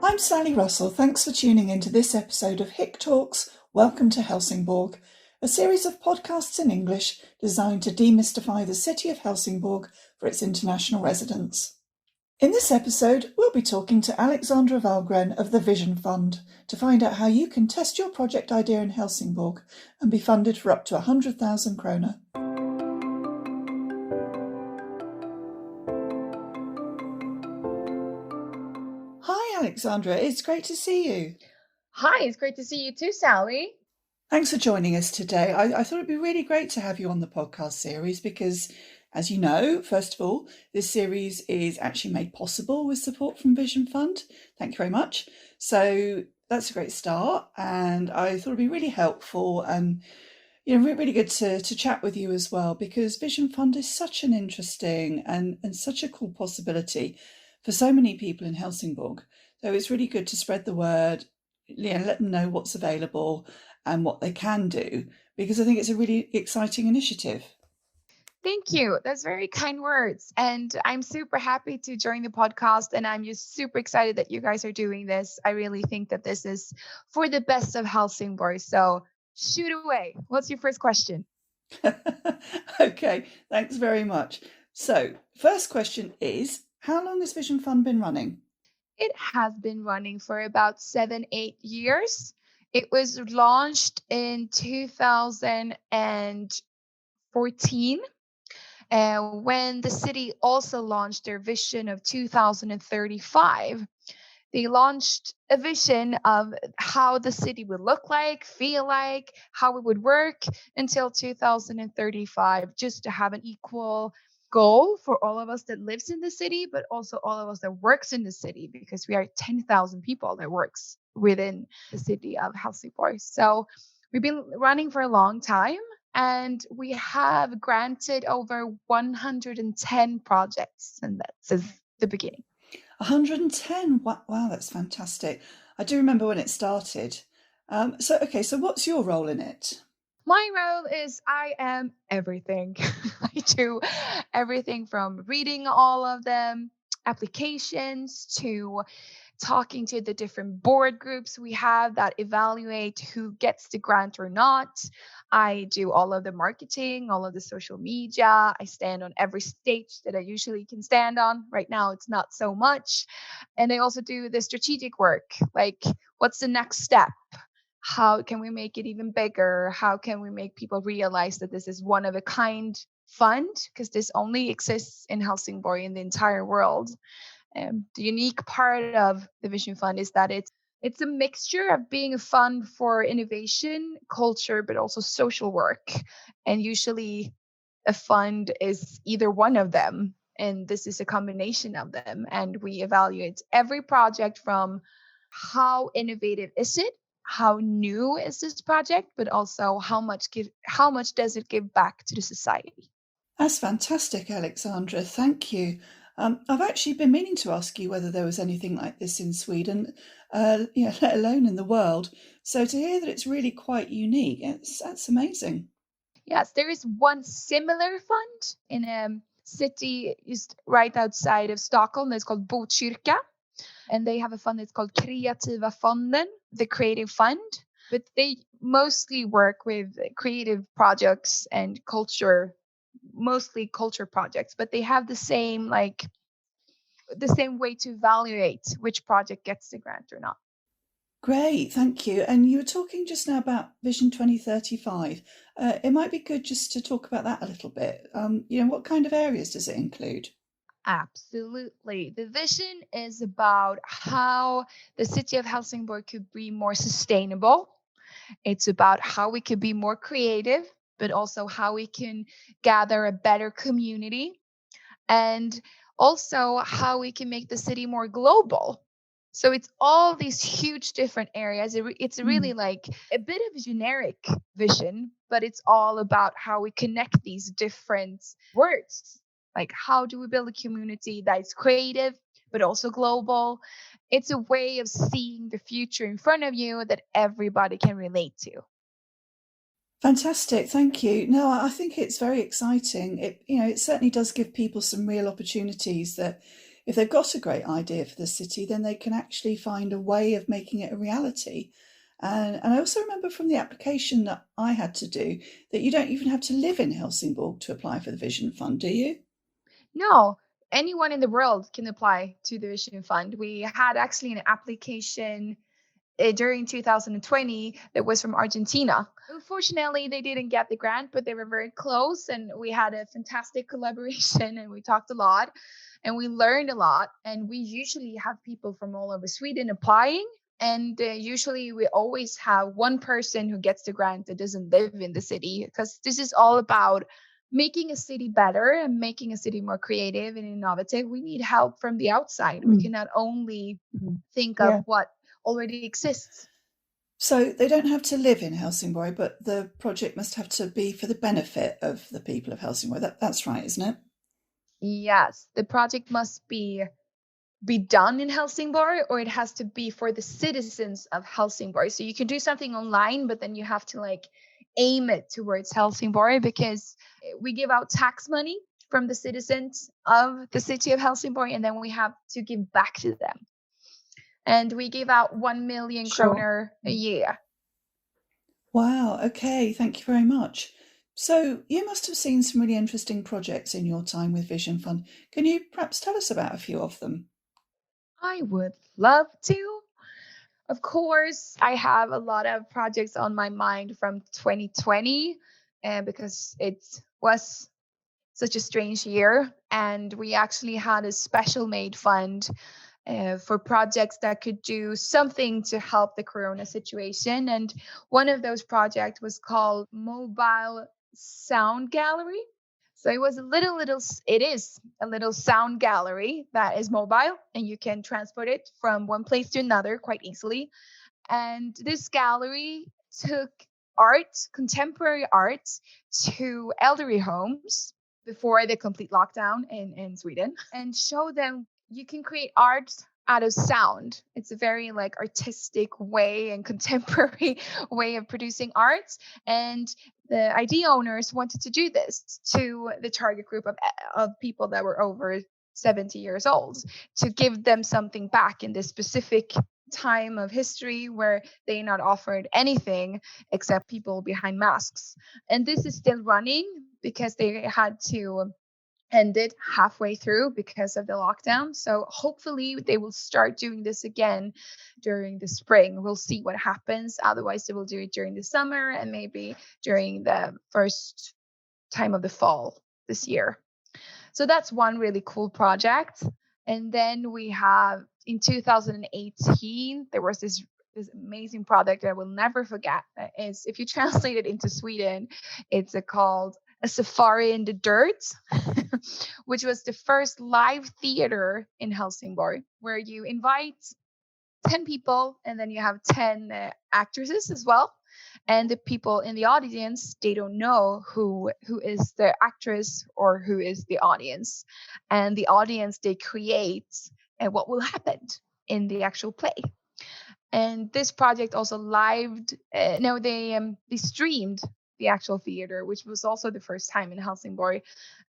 I'm Sally Russell. Thanks for tuning in to this episode of Hick Talks. Welcome to Helsingborg, a series of podcasts in English designed to demystify the city of Helsingborg for its international residents. In this episode, we'll be talking to Alexandra Hvalgren of the Vision Fund to find out how you can test your project idea in Helsingborg and be funded for up to 100,000 krona. Hi, Alexandra. It's great to see you. Hi, it's great to see you too, Sally. Thanks for joining us today. I thought it'd be really great to have you on the podcast series because, as you know, first of all, this series is actually made possible with support from Vision Fund. Thank you very much. So that's a great start, and I thought it'd be really helpful and really good to chat with you as well, because Vision Fund is such an interesting and such a cool possibility for so many people in Helsingborg. So it's really good to spread the word, let them know what's available and what they can do, because I think it's a really exciting initiative. Thank you. That's very kind words. And I'm super happy to join the podcast. And I'm just super excited that you guys are doing this. I really think that this is for the best of Helsingborg. So shoot away. What's your first question? Okay, thanks very much. So, first question is, how long has Vision Fund been running? It has been running for about 7-8 years. It was launched in 2014. When the city also launched their vision of 2035, they launched a vision of how the city would look like, feel like, how it would work until 2035, just to have an equal goal for all of us that lives in the city, but also all of us that works in the city, because we are 10,000 people that works within the city of Helsingborg. So we've been running for a long time. And we have granted over 110 projects, and that's the beginning. 110? Wow, that's fantastic. I do remember when it started. So what's your role in it? My role is I am everything. I do everything from reading all of them, applications, to talking to the different board groups we have that evaluate who gets the grant or not. I do all of the marketing, all of the social media. I stand on every stage that I usually can stand on. Right now, it's not so much. And I also do the strategic work, like what's the next step? How can we make it even bigger? How can we make people realize that this is one of a kind fund? Because this only exists in Helsingborg in the entire world. The unique part of the Vision Fund is that it's a mixture of being a fund for innovation, culture, but also social work. And usually a fund is either one of them. And this is a combination of them. And we evaluate every project from how innovative is it? How new is this project? But also how much does it give back to the society? That's fantastic, Alexandra. Thank you. I've actually been meaning to ask you whether there was anything like this in Sweden, let alone in the world. So to hear that it's really quite unique, that's amazing. Yes, there is one similar fund in a city just right outside of Stockholm. It's called Botkyrka. And they have a fund that's called Kreativa Fonden, the Creative Fund. But they mostly work with creative projects and culture, mostly culture projects. But they have the same way to evaluate which project gets the grant or not. Great, thank you. And you were talking just now about Vision 2035. It might be good just to talk about that a little bit. What kind of areas does it include? Absolutely. The vision is about how the city of Helsingborg could be more sustainable. It's about how we could be more creative, but also how we can gather a better community, and also how we can make the city more global. So it's all these huge different areas. It's really like a bit of a generic vision, but it's all about how we connect these different words. Like, how do we build a community that is creative, but also global? It's a way of seeing the future in front of you that everybody can relate to. Fantastic, thank you. No, I think it's very exciting. It certainly does give people some real opportunities that if they've got a great idea for the city, then they can actually find a way of making it a reality. And I also remember from the application that I had to do that you don't even have to live in Helsingborg to apply for the Vision Fund, do you? No, anyone in the world can apply to the Vision Fund. We had actually an application during 2020 that was from Argentina. Unfortunately, they didn't get the grant, but they were very close, and we had a fantastic collaboration, and we talked a lot, and we learned a lot. And we usually have people from all over Sweden applying, and usually we always have one person who gets the grant that doesn't live in the city, because this is all about making a city better and making a city more creative and innovative. We need help from the outside. We cannot only think of what already exists. So they don't have to live in Helsingborg, but the project must have to be for the benefit of the people of Helsingborg. That's right, isn't it? Yes, the project must be done in Helsingborg, or it has to be for the citizens of Helsingborg. So you can do something online, but then you have to like aim it towards Helsingborg, because we give out tax money from the citizens of the city of Helsingborg, and then we have to give back to them. And we give out 1 million kroner a year. Wow, okay, thank you very much. So you must have seen some really interesting projects in your time with Vision Fund. Can you perhaps tell us about a few of them? I would love to. Of course, I have a lot of projects on my mind from 2020, because it was such a strange year. And we actually had a special made fund for projects that could do something to help the corona situation. And one of those projects was called Mobile Sound Gallery. So it is a little sound gallery that is mobile, and you can transport it from one place to another quite easily. And this gallery took contemporary art, to elderly homes before the complete lockdown in Sweden, and show them you can create art out of sound. It's a very like artistic way and contemporary way of producing art. And the idea owners wanted to do this to the target group of people that were over 70 years old, to give them something back in this specific time of history where they not offered anything except people behind masks. And this is still running because they had to end it halfway through because of the lockdown. So hopefully they will start doing this again during the spring. We'll see what happens. Otherwise, they will do it during the summer and maybe during the first time of the fall this year. So that's one really cool project. And then we have in 2018, there was this amazing project that I will never forget. Is if you translate it into Sweden, it's called A Safari in the Dirt, which was the first live theater in Helsingborg, where you invite 10 people and then you have 10 actresses as well. And the people in the audience, they don't know who is the actress or who is the audience. And the audience, they create what will happen in the actual play. And this project also they streamed the actual theater, which was also the first time in Helsingborg.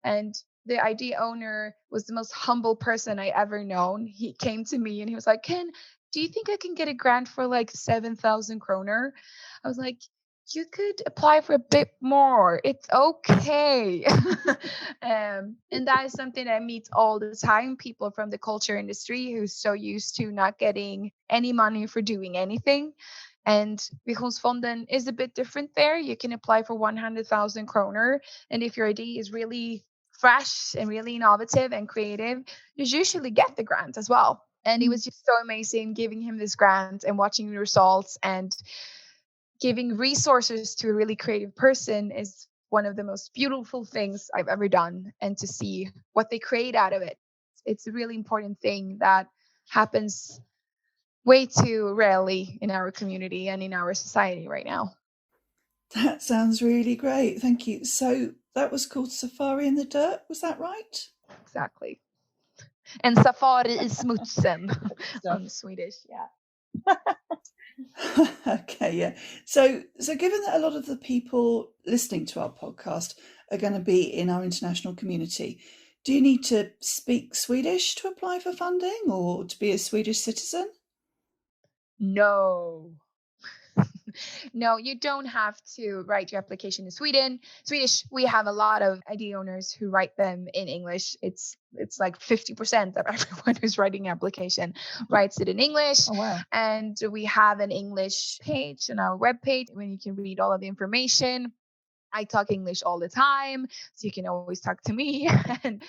And the idea owner was the most humble person I ever known. He came to me and he was like, do you think I can get a grant for like 7,000 kroner? I was like, you could apply for a bit more. It's okay. And that is something that I meet all the time. People from the culture industry who's so used to not getting any money for doing anything. And Visionsfonden is a bit different there. You can apply for 100,000 kroner. And if your idea is really fresh and really innovative and creative, you usually get the grant as well. And it was just so amazing giving him this grant and watching the results, and giving resources to a really creative person is one of the most beautiful things I've ever done. And to see what they create out of it, it's a really important thing that happens way too rarely in our community and in our society right now. That sounds really great. Thank you. So that was called Safari in the Dirt. Was that right? Exactly. And safari is smutsen on Swedish. Yeah. Okay, yeah. So given that a lot of the people listening to our podcast are going to be in our international community, Do you need to speak Swedish to apply for funding or to be a Swedish citizen? No. No, you don't have to write your application in Swedish. We have a lot of idea owners who write them in English. It's like 50% of everyone who's writing application writes it in English. Oh, wow. And we have an English page on our webpage where you can read all of the information. I talk English all the time, so you can always talk to me. And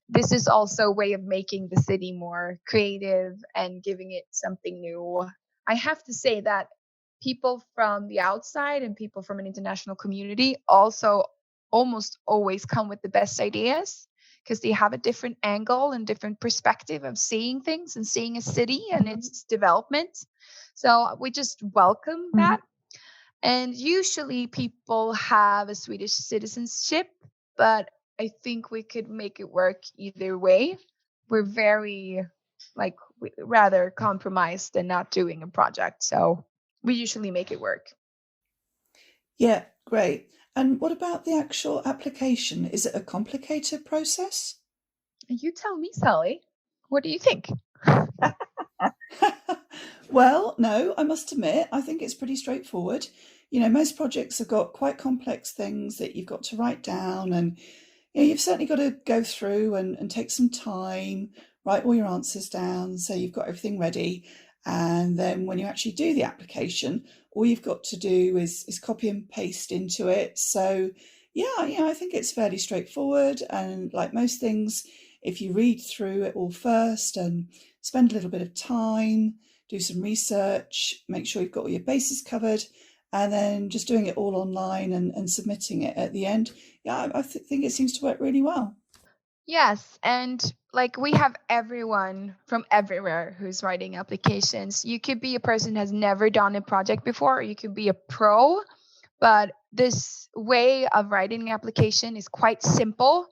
this is also a way of making the city more creative and giving it something new. I have to say that people from the outside and people from an international community also almost always come with the best ideas because they have a different angle and different perspective of seeing things and seeing a city and its development. So we just welcome that. And usually people have a Swedish citizenship, but I think we could make it work either way. We're very rather compromised than not doing a project. So we usually make it work. Yeah, great. And what about the actual application? Is it a complicated process? You tell me, Sally. What do you think? Well, no, I must admit, I think it's pretty straightforward. Most projects have got quite complex things that you've got to write down, and you've certainly got to go through and take some time, write all your answers down so you've got everything ready. And then when you actually do the application, all you've got to do is copy and paste into it. So yeah, I think it's fairly straightforward. And like most things, if you read through it all first and spend a little bit of time, do some research, make sure you've got all your bases covered, and then just doing it all online and submitting it at the end. Yeah, I think it seems to work really well. Yes, and we have everyone from everywhere who's writing applications. You could be a person who has never done a project before, or you could be a pro, but this way of writing an application is quite simple.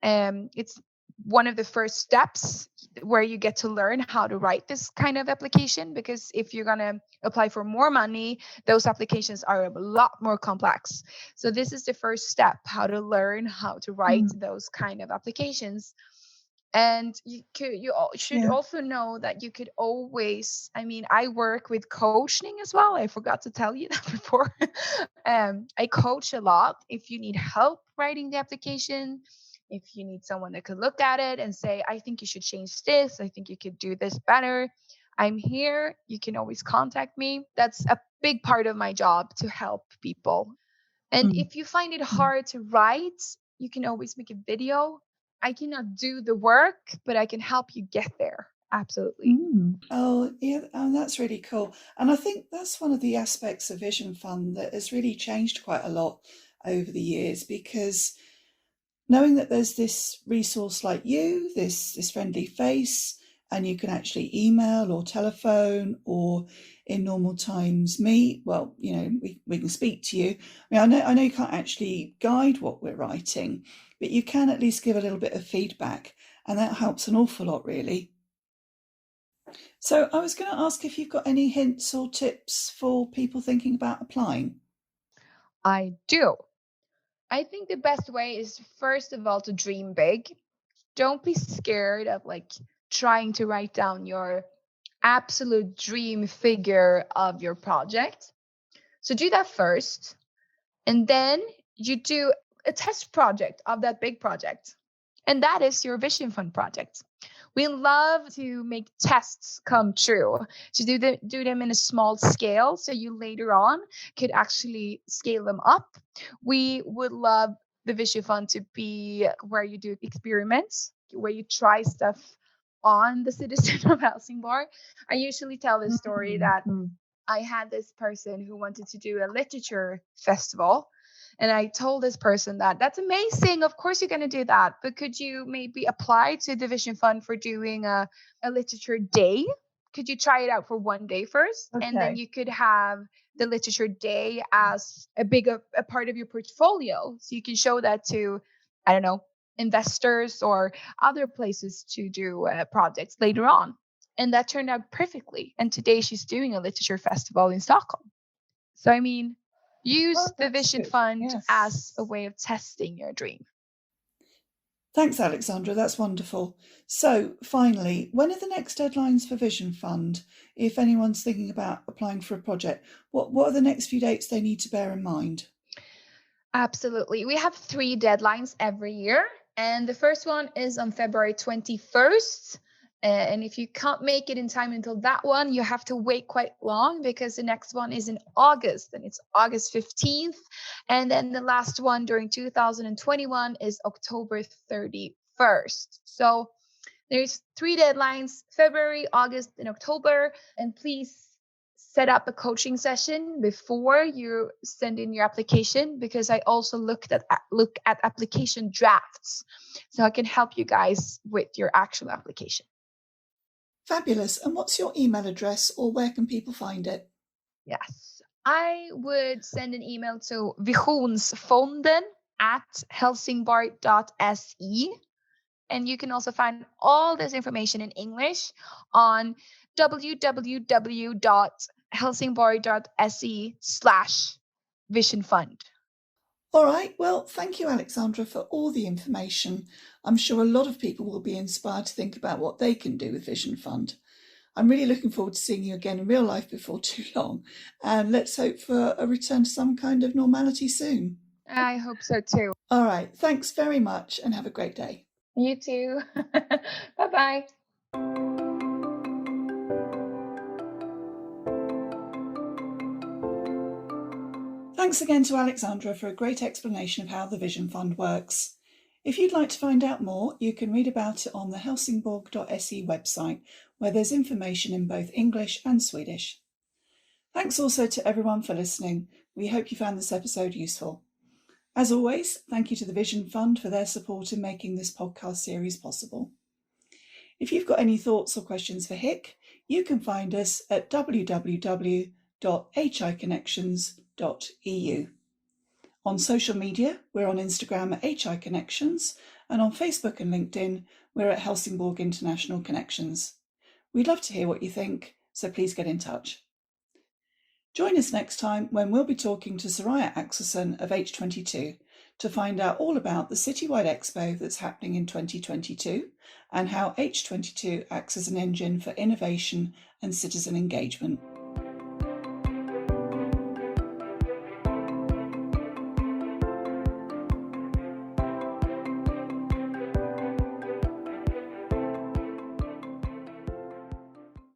It's one of the first steps where you get to learn how to write this kind of application, because if you're going to apply for more money, those applications are a lot more complex. So this is the first step, how to learn how to write those kind of applications. And should also know that you could always, I work with coaching as well. I forgot to tell you that before. I coach a lot. If you need help writing the application, if you need someone that could look at it and say, I think you should change this, I think you could do this better, I'm here. You can always contact me. That's a big part of my job, to help people. And if you find it hard to write, you can always make a video. I cannot do the work, but I can help you get there. Absolutely. Oh, yeah, that's really cool. And I think that's one of the aspects of Vision Fund that has really changed quite a lot over the years, because knowing that there's this resource like you, this friendly face, and you can actually email or telephone or in normal times meet. Well, we can speak to you. I know you can't actually guide what we're writing, but you can at least give a little bit of feedback, and that helps an awful lot, really. So I was going to ask if you've got any hints or tips for people thinking about applying. I do. I think the best way is, first of all, to dream big. Don't be scared of trying to write down your absolute dream figure of your project. So do that first. And then you do a test project of that big project. And that is your Vision Fund project. We love to make tests come true, to do them in a small scale, so you later on could actually scale them up. We would love the Vision Fund to be where you do experiments, where you try stuff on the citizen of Helsingborg. I usually tell this story that I had this person who wanted to do a literature festival. And I told this person that's amazing. Of course you're going to do that. But could you maybe apply to the Vision Fund for doing a literature day? Could you try it out for one day first? Okay. And then you could have the literature day as a part of your portfolio. So you can show that to, I don't know, investors or other places to do projects later on. And that turned out perfectly. And today she's doing a literature festival in Stockholm. So, use the Vision Fund as a way of testing your dream. Thanks, Alexandra. That's wonderful. So, finally, when are the next deadlines for Vision Fund? If anyone's thinking about applying for a project, what are the next few dates they need to bear in mind? Absolutely. We have 3 deadlines every year, and the first one is on February 21st. And if you can't make it in time until that one, you have to wait quite long because the next one is in August and it's August 15th. And then the last one during 2021 is October 31st. So there's 3 deadlines: February, August, and October. And please set up a coaching session before you send in your application, because I also look at application drafts, so I can help you guys with your actual application. Fabulous. And what's your email address, or where can people find it? Yes, I would send an email to visionsfonden@helsingborg.se. And you can also find all this information in English on www.helsingborg.se/vision fund. All right. Well, thank you, Alexandra, for all the information. I'm sure a lot of people will be inspired to think about what they can do with Vision Fund. I'm really looking forward to seeing you again in real life before too long. And let's hope for a return to some kind of normality soon. I hope so too. All right. Thanks very much and have a great day. You too. Bye-bye. Thanks again to Alexandra for a great explanation of how the Vision Fund works. If you'd like to find out more, you can read about it on the helsingborg.se website, where there's information in both English and Swedish. Thanks also to everyone for listening. We hope you found this episode useful. As always, thank you to the Vision Fund for their support in making this podcast series possible. If you've got any thoughts or questions for HIC, you can find us at www.hiconnections.eu. On social media, we're on Instagram at HIConnections, and on Facebook and LinkedIn, we're at Helsingborg International Connections. We'd love to hear what you think, so please get in touch. Join us next time when we'll be talking to Soraya Axelson of H22 to find out all about the citywide expo that's happening in 2022 and how H22 acts as an engine for innovation and citizen engagement.